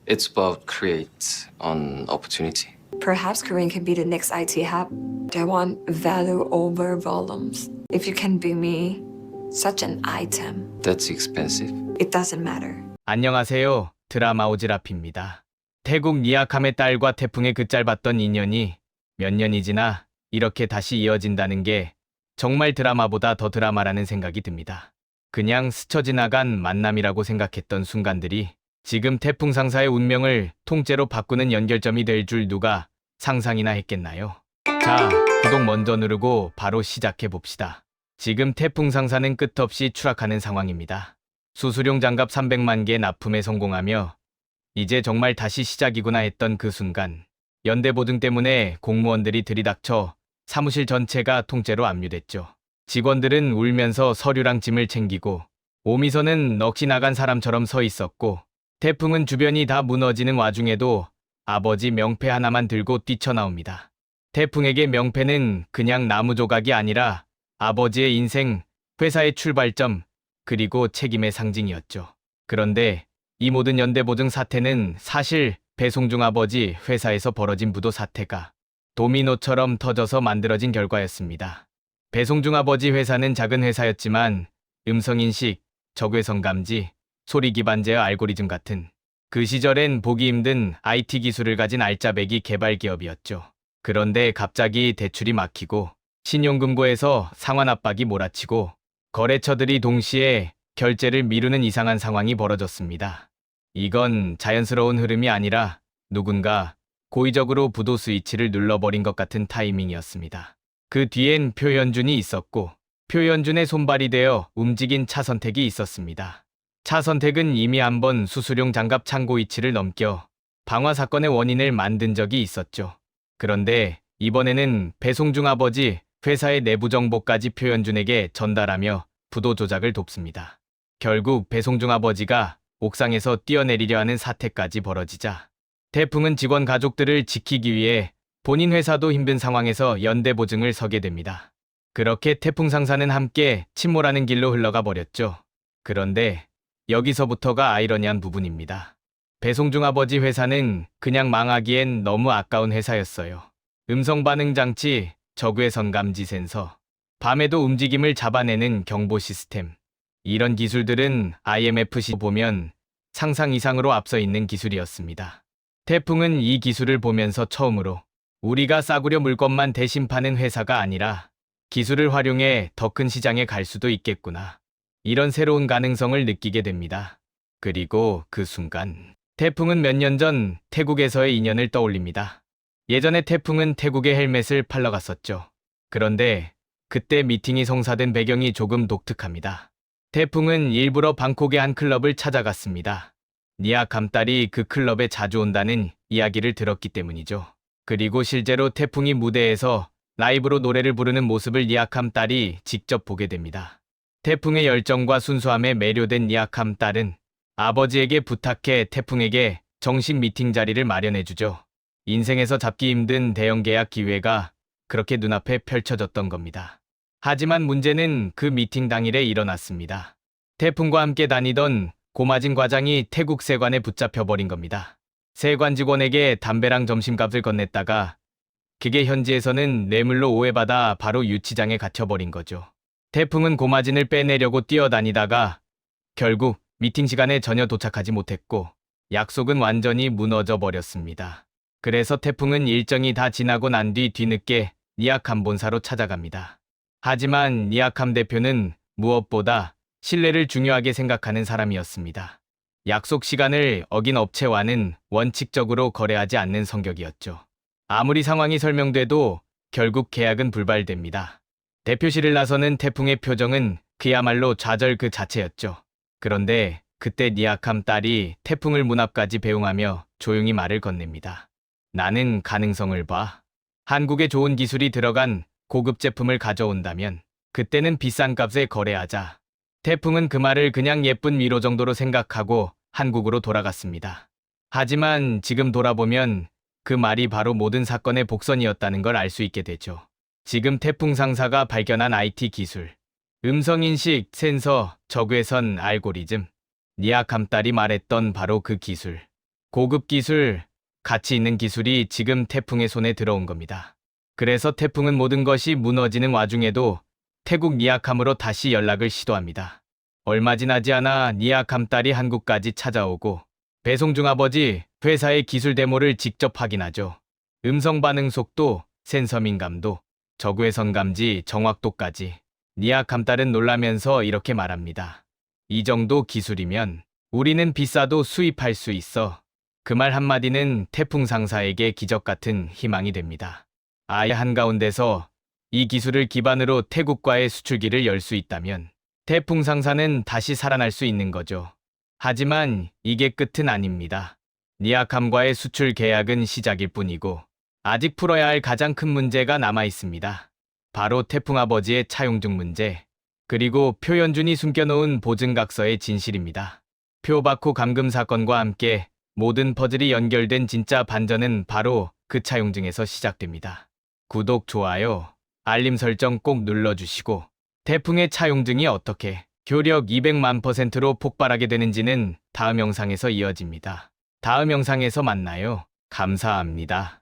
It's about create an opportunity. Perhaps Korean can be the next IT hub. They want value over volumes. If you can be me, such an item, That's expensive. it doesn't matter. 안녕하세요. 드라마 오지랖입니다. 태국 니아캄의 딸과 태풍의 그 짧았던 인연이 몇 년이 지나 이렇게 다시 이어진다는 게 정말 드라마보다 더 드라마라는 생각이 듭니다. 그냥 스쳐 지나간 만남이라고 생각했던 순간들이 지금 태풍 상사의 운명을 통째로 바꾸는 연결점이 될 줄 누가 상상이나 했겠나요? 자, 구독 먼저 누르고 바로 시작해 봅시다. 지금 태풍 상사는 끝없이 추락하는 상황입니다. 수수용 장갑 300만 개 납품에 성공하며 이제 정말 다시 시작이구나 했던 그 순간 연대보증 때문에 공무원들이 들이닥쳐 사무실 전체가 통째로 압류됐죠. 직원들은 울면서 서류랑 짐을 챙기고 오미선은 넋이 나간 사람처럼 서 있었고 태풍은 주변이 다 무너지는 와중에도 아버지 명패 하나만 들고 뛰쳐나옵니다. 태풍에게 명패는 그냥 나무 조각이 아니라 아버지의 인생, 회사의 출발점, 그리고 책임의 상징이었죠. 그런데 이 모든 연대보증 사태는 사실 배송중 아버지 회사에서 벌어진 부도 사태가 도미노처럼 터져서 만들어진 결과였습니다. 배송중 아버지 회사는 작은 회사였지만 음성인식, 적외선 감지, 소리 기반 제어 알고리즘 같은 그 시절엔 보기 힘든 IT 기술을 가진 알짜배기 개발 기업이었죠. 그런데 갑자기 대출이 막히고 신용금고에서 상환 압박이 몰아치고 거래처들이 동시에 결제를 미루는 이상한 상황이 벌어졌습니다. 이건 자연스러운 흐름이 아니라 누군가 고의적으로 부도 스위치를 눌러버린 것 같은 타이밍이었습니다. 그 뒤엔 표현준이 있었고 표현준의 손발이 되어 움직인 차선택이 있었습니다. 차선택은 이미 한번 수수용 장갑 창고 위치를 넘겨 방화 사건의 원인을 만든 적이 있었죠. 그런데 이번에는 배송중 아버지 회사의 내부 정보까지 표현준에게 전달하며 부도 조작을 돕습니다. 결국 배송중 아버지가 옥상에서 뛰어내리려 하는 사태까지 벌어지자 태풍은 직원 가족들을 지키기 위해 본인 회사도 힘든 상황에서 연대보증을 서게 됩니다. 그렇게 태풍 상사는 함께 침몰하는 길로 흘러가 버렸죠. 그런데 여기서부터가 아이러니한 부분입니다. 배송중 아버지 회사는 그냥 망하기엔 너무 아까운 회사였어요. 음성 반응 장치, 적외선 감지 센서, 밤에도 움직임을 잡아내는 경보 시스템. 이런 기술들은 IMFC 보면 상상 이상으로 앞서 있는 기술이었습니다. 태풍은 이 기술을 보면서 처음으로 우리가 싸구려 물건만 대신 파는 회사가 아니라 기술을 활용해 더 큰 시장에 갈 수도 있겠구나. 이런 새로운 가능성을 느끼게 됩니다. 그리고 그 순간 태풍은 몇 년 전 태국에서의 인연을 떠올립니다. 예전에 태풍은 태국의 헬멧을 팔러 갔었죠. 그런데 그때 미팅이 성사된 배경이 조금 독특합니다. 태풍은 일부러 방콕의 한 클럽을 찾아갔습니다. 니아캄 딸이 그 클럽에 자주 온다는 이야기를 들었기 때문이죠. 그리고 실제로 태풍이 무대에서 라이브로 노래를 부르는 모습을 니아캄 딸이 직접 보게 됩니다. 태풍의 열정과 순수함에 매료된 니아캄 딸은 아버지에게 부탁해 태풍에게 정식 미팅 자리를 마련해주죠. 인생에서 잡기 힘든 대형 계약 기회가 그렇게 눈앞에 펼쳐졌던 겁니다. 하지만 문제는 그 미팅 당일에 일어났습니다. 태풍과 함께 다니던 고마진 과장이 태국 세관에 붙잡혀버린 겁니다. 세관 직원에게 담배랑 점심값을 건넸다가 그게 현지에서는 뇌물로 오해받아 바로 유치장에 갇혀버린 거죠. 태풍은 고마진을 빼내려고 뛰어다니다가 결국 미팅 시간에 전혀 도착하지 못했고 약속은 완전히 무너져 버렸습니다. 그래서 태풍은 일정이 다 지나고 난 뒤 뒤늦게 니아캄 본사로 찾아갑니다. 하지만 니아캄 대표는 무엇보다 신뢰를 중요하게 생각하는 사람이었습니다. 약속 시간을 어긴 업체와는 원칙적으로 거래하지 않는 성격이었죠. 아무리 상황이 설명돼도 결국 계약은 불발됩니다. 대표실을 나서는 태풍의 표정은 그야말로 좌절 그 자체였죠. 그런데 그때 니아캄 딸이 태풍을 문 앞까지 배웅하며 조용히 말을 건넵니다. 나는 가능성을 봐. 한국에 좋은 기술이 들어간 고급 제품을 가져온다면 그때는 비싼 값에 거래하자. 태풍은 그 말을 그냥 예쁜 위로 정도로 생각하고 한국으로 돌아갔습니다. 하지만 지금 돌아보면 그 말이 바로 모든 사건의 복선이었다는 걸 알 수 있게 되죠. 지금 태풍 상사가 발견한 IT 기술, 음성인식, 센서, 적외선 알고리즘, 니아캄 딸이 말했던 바로 그 기술. 고급 기술, 가치 있는 기술이 지금 태풍의 손에 들어온 겁니다. 그래서 태풍은 모든 것이 무너지는 와중에도 태국 니아캄으로 다시 연락을 시도합니다. 얼마 지나지 않아 니아캄 딸이 한국까지 찾아오고 배송 중 아버지 회사의 기술 데모를 직접 확인하죠. 음성 반응 속도, 센서 민감도, 저구외선 감지, 정확도까지. 니아캄 딸은 놀라면서 이렇게 말합니다. 이 정도 기술이면 우리는 비싸도 수입할 수 있어. 그 말 한마디는 태풍 상사에게 기적 같은 희망이 됩니다. 아예 한가운데서 이 기술을 기반으로 태국과의 수출기를 열 수 있다면 태풍 상사는 다시 살아날 수 있는 거죠. 하지만 이게 끝은 아닙니다. 니아캄과의 수출 계약은 시작일 뿐이고 아직 풀어야 할 가장 큰 문제가 남아 있습니다. 바로 태풍 아버지의 차용증 문제, 그리고 표현준이 숨겨놓은 보증각서의 진실입니다. 표바코 감금 사건과 함께 모든 퍼즐이 연결된 진짜 반전은 바로 그 차용증에서 시작됩니다. 구독, 좋아요, 알림 설정 꼭 눌러주시고 태풍의 차용증이 어떻게 효력 200만%로 폭발하게 되는지는 다음 영상에서 이어집니다. 다음 영상에서 만나요. 감사합니다.